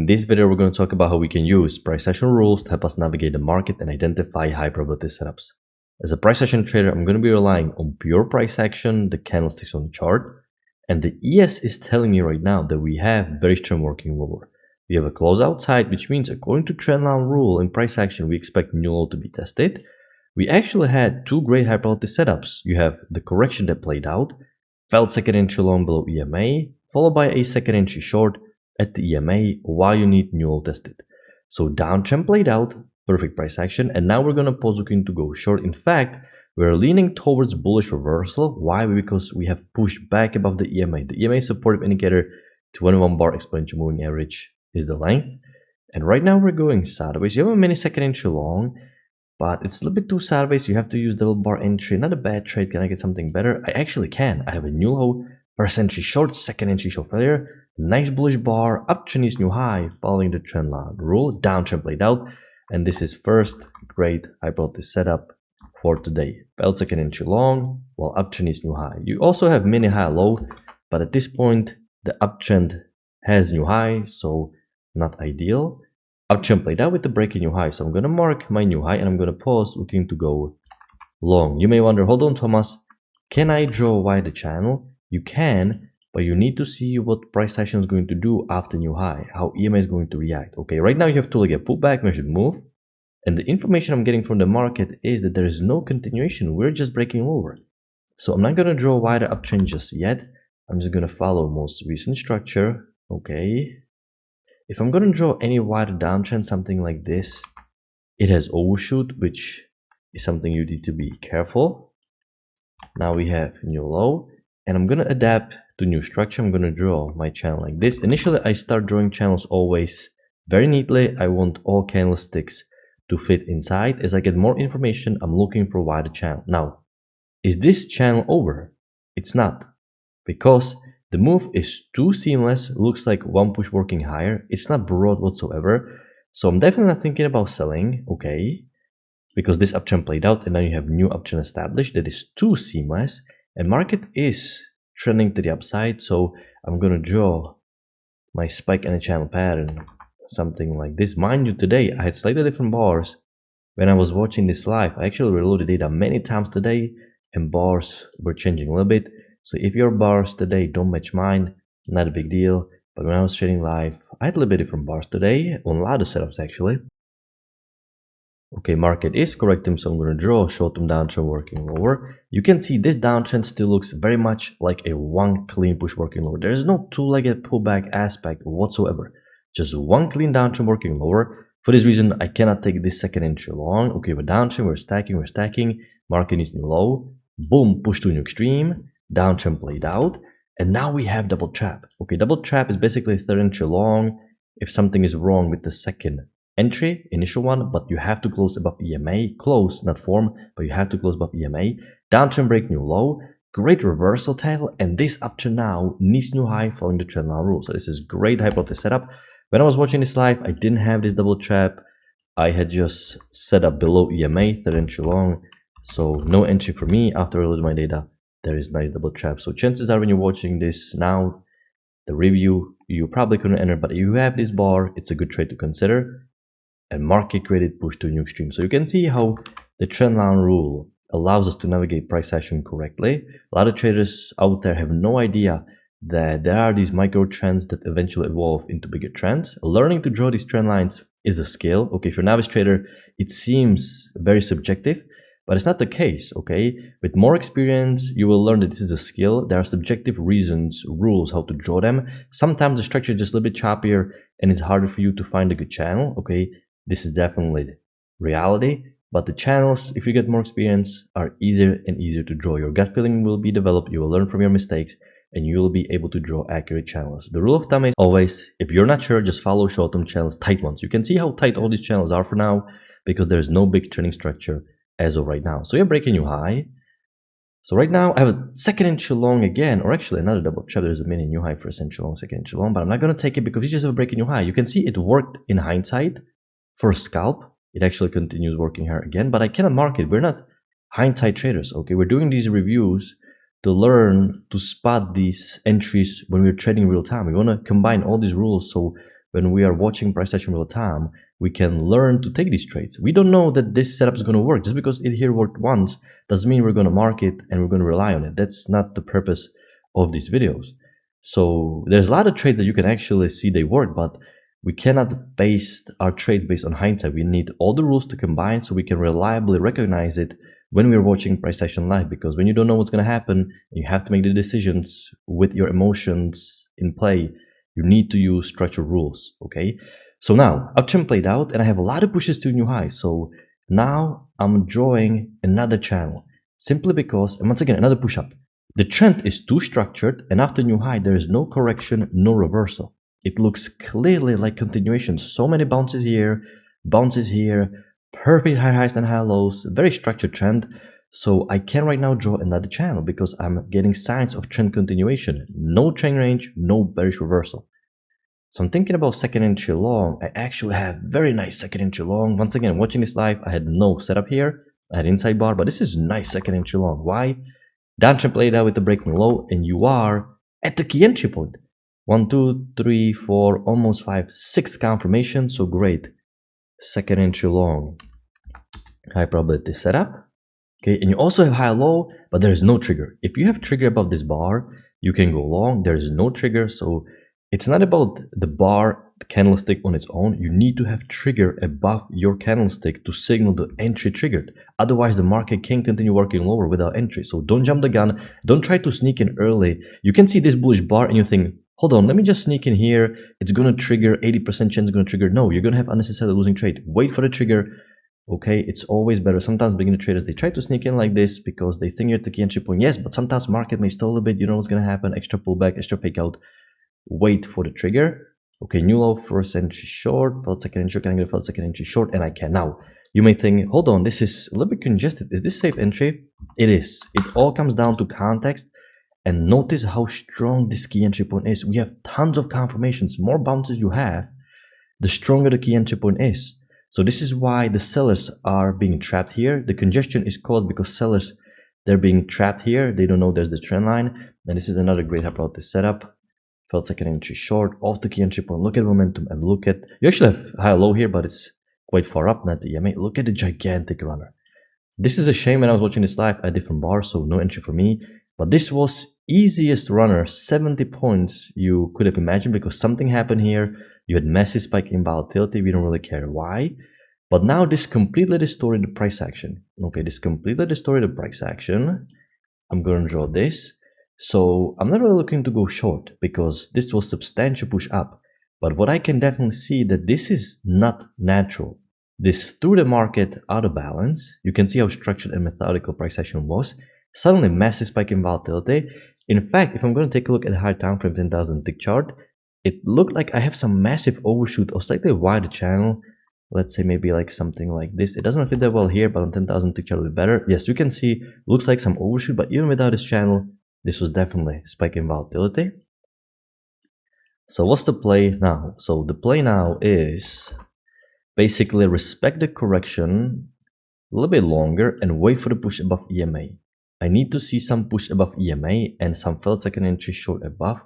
this video, we're going to talk about how we can use price action rules to help us navigate the market and identify high probability setups. As a price action trader, I'm going to be relying on pure price action, the candlesticks on the chart, and the ES is telling me right now that we have very strong working lower. We have a close outside, which means according to trendline rule in price action, we expect new low to be tested. We actually had two great high probability setups. You have the correction that played out, fell second entry long below EMA, followed by a second entry short at the EMA while you need new low tested. So downtrend played out, perfect price action, and now we're going to pause looking to go short. In fact, we're leaning towards bullish reversal. Why? Because we have pushed back above the EMA. The EMA supportive indicator, 21 bar exponential moving average is the length. And right now we're going sideways. You have a mini second entry long, but it's a little bit too sideways. You have to use double bar entry. Not a bad trade. Can I get something better? I actually can. I have a new low, first entry short, second entry short failure. Nice bullish bar, uptrend is new high, following the trend line rule, downtrend played out, and this is first great high probability setup for today. Fell second entry long, while uptrend is new high. You also have mini high low, but at this point the uptrend has new high, so not ideal. Uptrend played out with the breaking new high, so I'm gonna mark my new high and I'm gonna pause looking to go long. You may wonder, hold on Thomas, can I draw wide the channel? You can, but you need to see what price action is going to do after new high, how EMA is going to react. Okay, right now you have to look at pullback, measured move, and the information I'm getting from the market is that there is no continuation. We're just breaking lower. So I'm not going to draw a wider uptrend just yet. I'm just going to follow most recent structure. Okay, if I'm going to draw any wider downtrend, something like this, it has overshoot, which is something you need to be careful. Now we have new low, and I'm going to adapt to new structure. I'm going to draw my channel like this. Initially, I start drawing channels always very neatly. I want all candlesticks to fit inside. As I get more information, I'm looking for a wider channel. Now, is this channel over? It's not, because the move is too seamless. Looks like one push working higher. It's not broad whatsoever. So I'm definitely not thinking about selling, okay, because this uptrend played out and now you have new uptrend established that is too seamless, and market is trending to the upside. So I'm gonna draw my spike and a channel pattern, something like this. Mind you, today I had slightly different bars. When I was watching this live, I actually reloaded data many times today and bars were changing a little bit. So if your bars today don't match mine, not a big deal. But when I was trading live, I had a little bit different bars today on a lot of setups actually. Okay, market is correcting, so I'm going to draw short-term downtrend working lower. You can see this downtrend still looks very much like a one clean push working lower. There is no two-legged pullback aspect whatsoever. Just one clean downtrend working lower. For this reason, I cannot take this second entry long. Okay, we're downtrend, we're stacking. Market is new low. Boom, push to new extreme. Downtrend played out. And now we have double trap. Okay, double trap is basically a third entry long. If something is wrong with the second entry, initial one, but you have to close above EMA, close, not form, but you have to close above EMA. Downtrend break new low, great reversal tail, and this uptrend now needs new high following the trend line rule. So this is great high probability setup. When I was watching this live, I didn't have this double trap. I had just set up below EMA, third entry long, so no entry for me. After I loaded my data, there is nice double trap. So chances are when you're watching this now, the review, you probably couldn't enter, but if you have this bar, it's a good trade to consider. And market created push to a new extreme. So you can see how the trendline rule allows us to navigate price action correctly. A lot of traders out there have no idea that there are these micro trends that eventually evolve into bigger trends. Learning to draw these trend lines is a skill. Okay, if you're a novice trader, it seems very subjective, but it's not the case. Okay, with more experience, you will learn that this is a skill. There are subjective reasons, rules, how to draw them. Sometimes the structure is just a little bit choppier and it's harder for you to find a good channel. Okay, this is definitely reality, but the channels, if you get more experience, are easier and easier to draw. Your gut feeling will be developed, you will learn from your mistakes, and you will be able to draw accurate channels. The rule of thumb is always, if you're not sure, just follow short-term channels, tight ones. You can see how tight all these channels are for now, because there's no big trending structure as of right now. So you're breaking new high. So right now I have a second entry long again, or actually another double trap. There's a mini new high, first entry long, second entry long, but I'm not going to take it because you just have a breaking new high. You can see it worked in hindsight. For a scalp, it actually continues working here again, but I cannot mark it. We're not hindsight traders, okay? We're doing these reviews to learn to spot these entries when we're trading real time. We want to combine all these rules so when we are watching price action real time, we can learn to take these trades. We don't know that this setup is going to work. Just because it here worked once doesn't mean we're going to mark it and we're going to rely on it. That's not the purpose of these videos. So there's a lot of trades that you can actually see they work, but we cannot base our trades based on hindsight. We need all the rules to combine so we can reliably recognize it when we're watching price action live, because when you don't know what's going to happen, you have to make the decisions with your emotions in play. You need to use structured rules, okay? So now, uptrend played out, and I have a lot of pushes to new highs. So now I'm drawing another channel, simply because, and once again, another push up. The trend is too structured, and after new high, there is no correction, no reversal. It looks clearly like continuation. So many bounces here, perfect high highs and high lows, very structured trend. So I can right now draw another channel because I'm getting signs of trend continuation. No trend range, no bearish reversal. So I'm thinking about second entry long. I actually have very nice second entry long. Once again, watching this live, I had no setup here. I had inside bar, but this is nice second entry long. Why? Downtrend played out with the breaking low, and you are at the key entry point. 1, 2, 3, 4, almost 5, 6 confirmation. So great. Second entry long. High probability setup. Okay, and you also have high low, but there is no trigger. If you have trigger above this bar, you can go long. There is no trigger, so it's not about the bar candlestick on its own. You need to have trigger above your candlestick to signal the entry triggered. Otherwise, the market can continue working lower without entry. So don't jump the gun. Don't try to sneak in early. You can see this bullish bar and you think, hold on, let me just sneak in here. It's going to trigger, 80% chance it's going to trigger. No, you're going to have unnecessarily losing trade. Wait for the trigger. Okay, it's always better. Sometimes beginner traders, they try to sneak in like this because they think you're at the key entry point. Yes, but sometimes market may stall a bit. You know what's going to happen. Extra pullback, extra fake out. Wait for the trigger. Okay, new low, first entry short, felt second entry, can I get a felt second entry short? And I can. Now, you may think, hold on, this is a little bit congested. Is this safe entry? It is. It all comes down to context. And notice how strong this key entry point is. We have tons of confirmations. More bounces you have, the stronger the key entry point is. So this is why the sellers are being trapped here. The congestion is caused because sellers, they're being trapped here. They don't know there's the trend line. And this is another great high probability setup. Felt second entry short off the key entry point. Look at momentum and look at, you actually have high low here, but it's quite far up, not the EMA. Look at the gigantic runner. This is a shame. When I was watching this live, I had different bars, so no entry for me. But this was easiest runner, 70 points you could have imagined, because something happened here. You had massive spike in volatility. We don't really care why. But now this completely distorted the price action. Okay, this completely distorted the price action. I'm going to draw this. So I'm not really looking to go short because this was substantial push up. But what I can definitely see that this is not natural. This threw the market out of balance. You can see how structured and methodical price action was. Suddenly massive spike in volatility. In fact, if I'm going to take a look at the higher time frame 10,000 tick chart, it looked like I have some massive overshoot or slightly wider channel. Let's say maybe like something like this. It doesn't fit that well here, but on 10,000 tick chart will be better. Yes, you can see looks like some overshoot, but even without this channel, this was definitely a spike in volatility. So what's the play now? So the play now is basically respect the correction a little bit longer and wait for the push above EMA. I need to see some push above EMA and some felt second entry short above.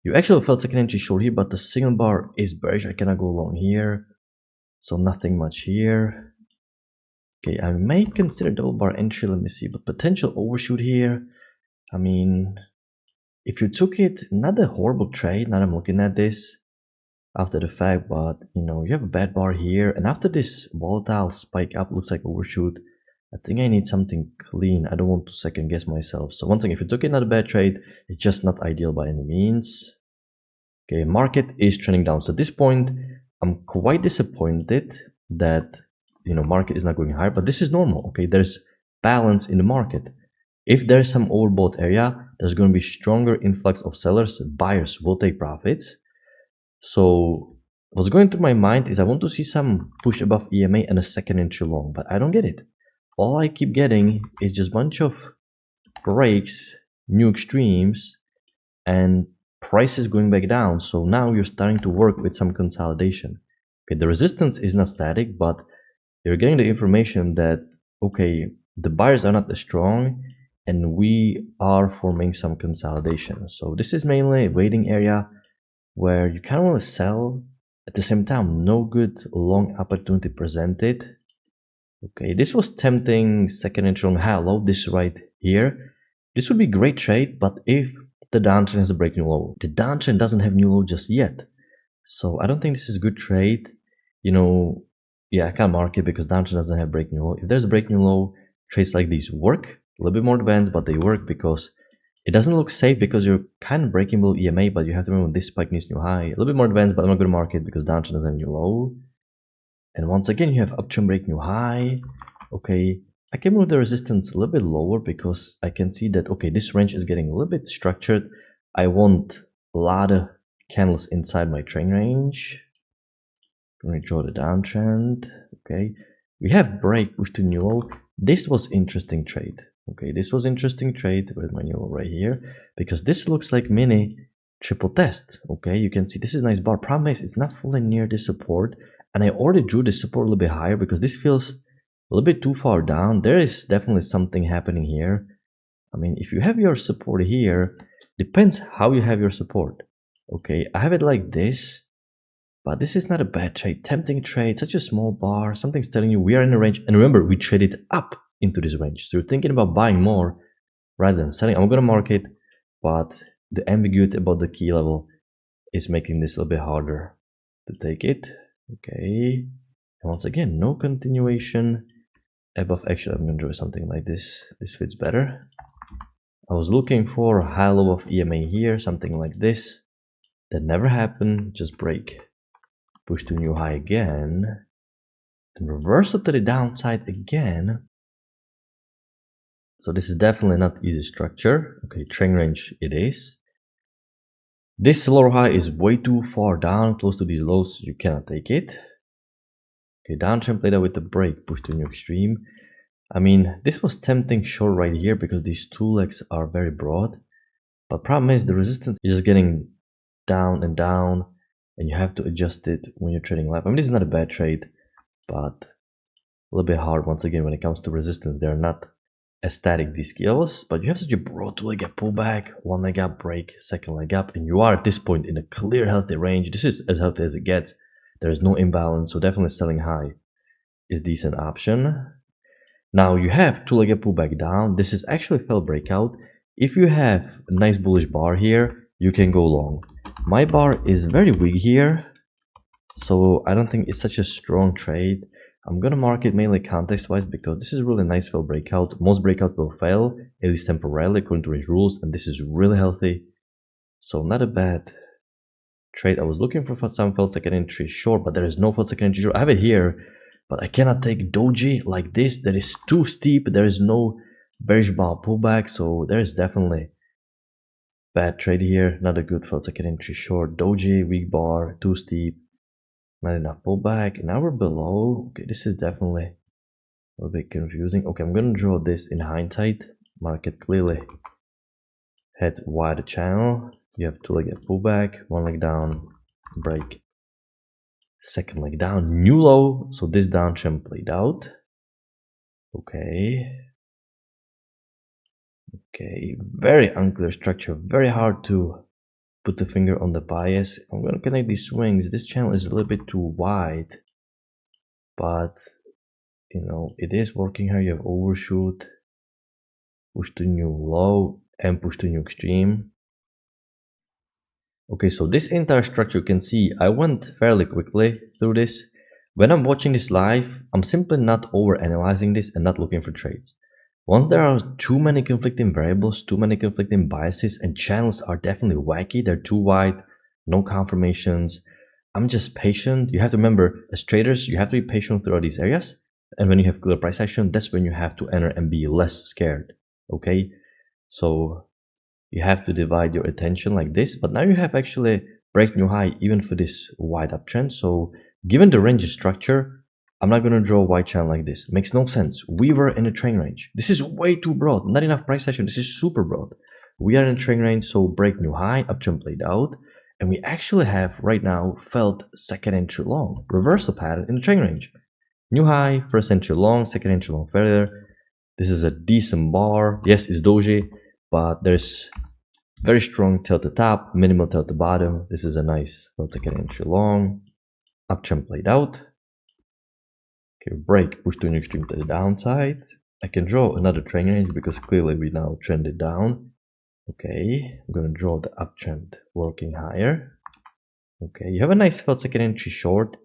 You actually felt second entry short here, but the signal bar is bearish. I cannot go long here. So nothing much here. Okay, I may consider double bar entry. Let me see, but potential overshoot here. I mean, if you took it, not a horrible trade. Now I'm looking at this after the fact, but you know, you have a bad bar here. And after this volatile spike up, looks like overshoot. I think I need something clean. I don't want to second guess myself. So once again, if you took it, not a bad trade, it's just not ideal by any means. Okay, market is trending down. So at this point, I'm quite disappointed that, you know, market is not going higher, but this is normal. Okay, there's balance in the market. If there's some overbought area, there's going to be stronger influx of sellers. Buyers will take profits. So what's going through my mind is I want to see some push above EMA and a second entry long, but I don't get it. All I keep getting is just a bunch of breaks, new extremes, and prices going back down. So now you're starting to work with some consolidation. Okay, the resistance is not static, but you're getting the information that, okay, the buyers are not as strong and we are forming some consolidation. So this is mainly a waiting area where you kind of want to sell At the same time, no good long opportunity presented. Okay, this was tempting second entry long high low, this right here. This would be great trade, but if the downtrend has a break new low, the downtrend doesn't have new low just yet. So I don't think this is a good trade. You know, yeah, I can't mark it because downtrend doesn't have break new low. If there's a break new low, trades like these work. A little bit more advanced, but they work because it doesn't look safe because you're kind of breaking below EMA, but you have to remember this spike needs new high. A little bit more advanced, but I'm not going to mark it because downtrend doesn't have new low. And once again, you have uptrend break new high. Okay, I can move the resistance a little bit lower because I can see that, okay, this range is getting a little bit structured. I want a lot of candles inside my trend range. I'm going to draw the downtrend. Okay, we have break push to new low. This was interesting trade. Okay, this was interesting trade with my new low right here because this looks like mini triple test. Okay, you can see this is a nice bar. Problem is it's not fully near the support, and I already drew the support a little bit higher because this feels a little bit too far down. There is definitely something happening here. I mean, if you have your support here, depends how you have your support. Okay, I have it like this, but this is not a bad trade. Tempting trade, such a small bar. Something's telling you we are in a range. And remember, we traded up into this range. So you're thinking about buying more rather than selling. I'm going to mark it, but the ambiguity about the key level is making this a little bit harder to take it. Okay. And once again, no continuation above. Actually, I'm going to draw something like this. This fits better. I was looking for a high low of EMA here, something like this. That never happened. Just break. Push to new high again. And reverse it to the downside again. So this is definitely not easy structure. Okay, trend range it is. This lower high is way too far down, close to these lows. You cannot take it. Okay, downtrend played out with the break, push to new extreme. I mean, this was tempting short right here because these two legs are very broad. But problem is the resistance is just getting down and down, and you have to adjust it when you're trading live. I mean, this is not a bad trade, but a little bit hard once again when it comes to resistance. They're not as static, these skills, but you have such a broad two leg up pullback, one leg up break, second leg up, and you are at this point in a clear healthy range. This is as healthy as it gets. There is no imbalance, so definitely selling high is decent option. Now you have two leg up pullback down. This is actually failed breakout. If you have a nice bullish bar here, you can go long. My bar is very weak here, so I don't think it's such a strong trade. I'm gonna mark it mainly context-wise because this is really nice failed breakout. Most breakouts will fail, at least temporarily according to range rules, and this is really healthy. So not a bad trade. I was looking for some failed second entry short, but there is no failed second entry short. I have it here, but I cannot take doji like this. That is too steep. There is no bearish bar pullback, so there is definitely bad trade here. Not a good failed second entry short. Doji, weak bar, too steep. Not enough pullback. Now we're below. Okay, this is definitely a little bit confusing. Okay, I'm gonna draw this in hindsight. Market clearly had wider channel. You have two leg pullback, one leg down, break, second leg down, new low. So this downtrend played out. Okay. Okay, very unclear structure, very hard to put the finger on the bias. I'm gonna connect these swings. This channel is a little bit too wide, but you know, it is working here. You have overshoot, push to new low, and push to new extreme. Okay, so this entire structure, you can see I went fairly quickly through this. When I'm watching this live, I'm simply not over analyzing this and not looking for trades. Once there are too many conflicting variables, too many conflicting biases, and channels are definitely wacky, they're too wide, no confirmations, I'm just patient. You have to remember, as traders, you have to be patient throughout these areas. And when you have clear price action, that's when you have to enter and be less scared. Okay, so you have to divide your attention like this. But now you have actually break new high even for this wide uptrend. So given the range structure, I'm not going to draw a wide channel like this. Makes no sense. We were in a trend range. This is way too broad. Not enough price action. This is super broad. We are in a trend range, so break new high, uptrend played out. And we actually have right now felt second entry long. Reversal pattern in the trend range. New high, first entry long, second entry long failure. This is a decent bar. Yes, it's doji, but there's very strong tail to top, minimal tail to bottom. This is a nice second entry long. Uptrend played out. Okay, break, push to an extreme to the downside. I can draw another trend range because clearly we now trended down. Okay, I'm gonna draw the uptrend working higher. Okay, you have a nice felt second entry short,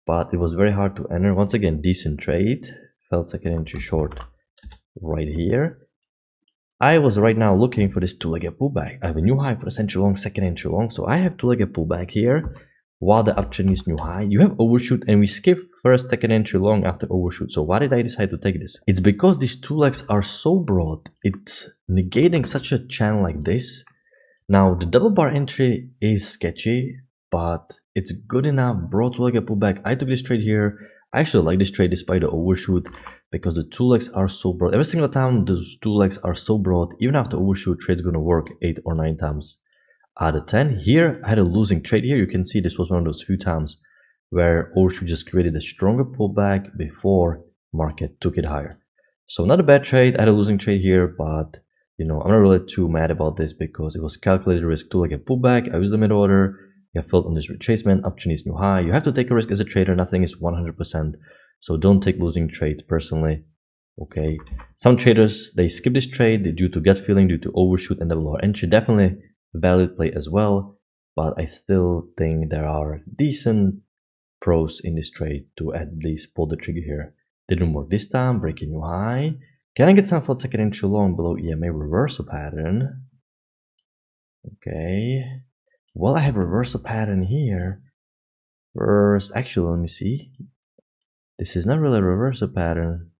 but it was very hard to enter. Once again, decent trade. Felt second entry short right here. I was right now looking for this two-legged pullback. I have a new high for the century long, second entry long, so I have two-legged pullback here while the uptrend is new high. You have overshoot, and we skip first, second entry long after overshoot. So why did I decide to take this? It's because these two legs are so broad. It's negating such a channel like this. Now the double bar entry is sketchy, but it's good enough. Broad two-legged pullback. I took this trade here. I actually like this trade despite the overshoot because the two legs are so broad. Every single time those two legs are so broad, even after overshoot, trade's gonna work 8 or 9 times out of 10. Here, I had a losing trade here. You can see this was one of those few times where overshoot just created a stronger pullback before market took it higher. So not a bad trade. I had a losing trade here, but I'm not really too mad about this because it was calculated risk to like a pullback. I used the mid order. You have filled on this retracement, uptrend is new high. You have to take a risk as a trader. Nothing is 100%. So don't take losing trades personally. Okay. Some traders, they skip this trade due to gut feeling, due to overshoot and double bar entry. Definitely a valid play as well. But I still think there are decent pros in this trade to at least pull the trigger here. Didn't work this time, breaking new high. Can I get some for second entry long below EMA reversal pattern? Okay. Well, I have a reversal pattern here. First, actually, let me see. This is not really a reversal pattern.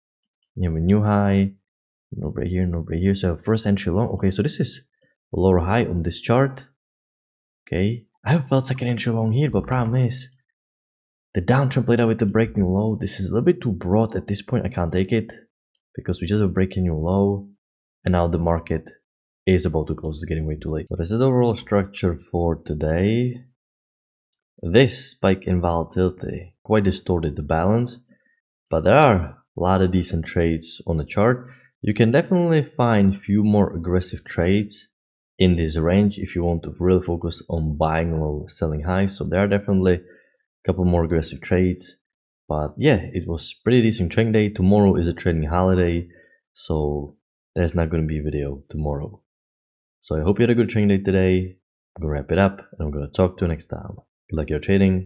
You have a new high. No break here, no break here. So first entry long. Okay, so this is a lower high on this chart. Okay. I have felt second entry long here, but problem is the downtrend played out with the break new low. This is a little bit too broad at this point. I can't take it because we just have a breaking new low. And now the market is about to close. It's getting way too late. So this is the overall structure for today. This spike in volatility quite distorted the balance, but there are a lot of decent trades on the chart. You can definitely find a few more aggressive trades in this range if you want to really focus on buying low, selling high. So there are definitely a couple more aggressive trades. But yeah, it was pretty decent trading day. Tomorrow is a trading holiday, so there's not going to be a video tomorrow. So I hope you had a good trading day today. I'm going to wrap it up and I'm going to talk to you next time. Good luck your trading.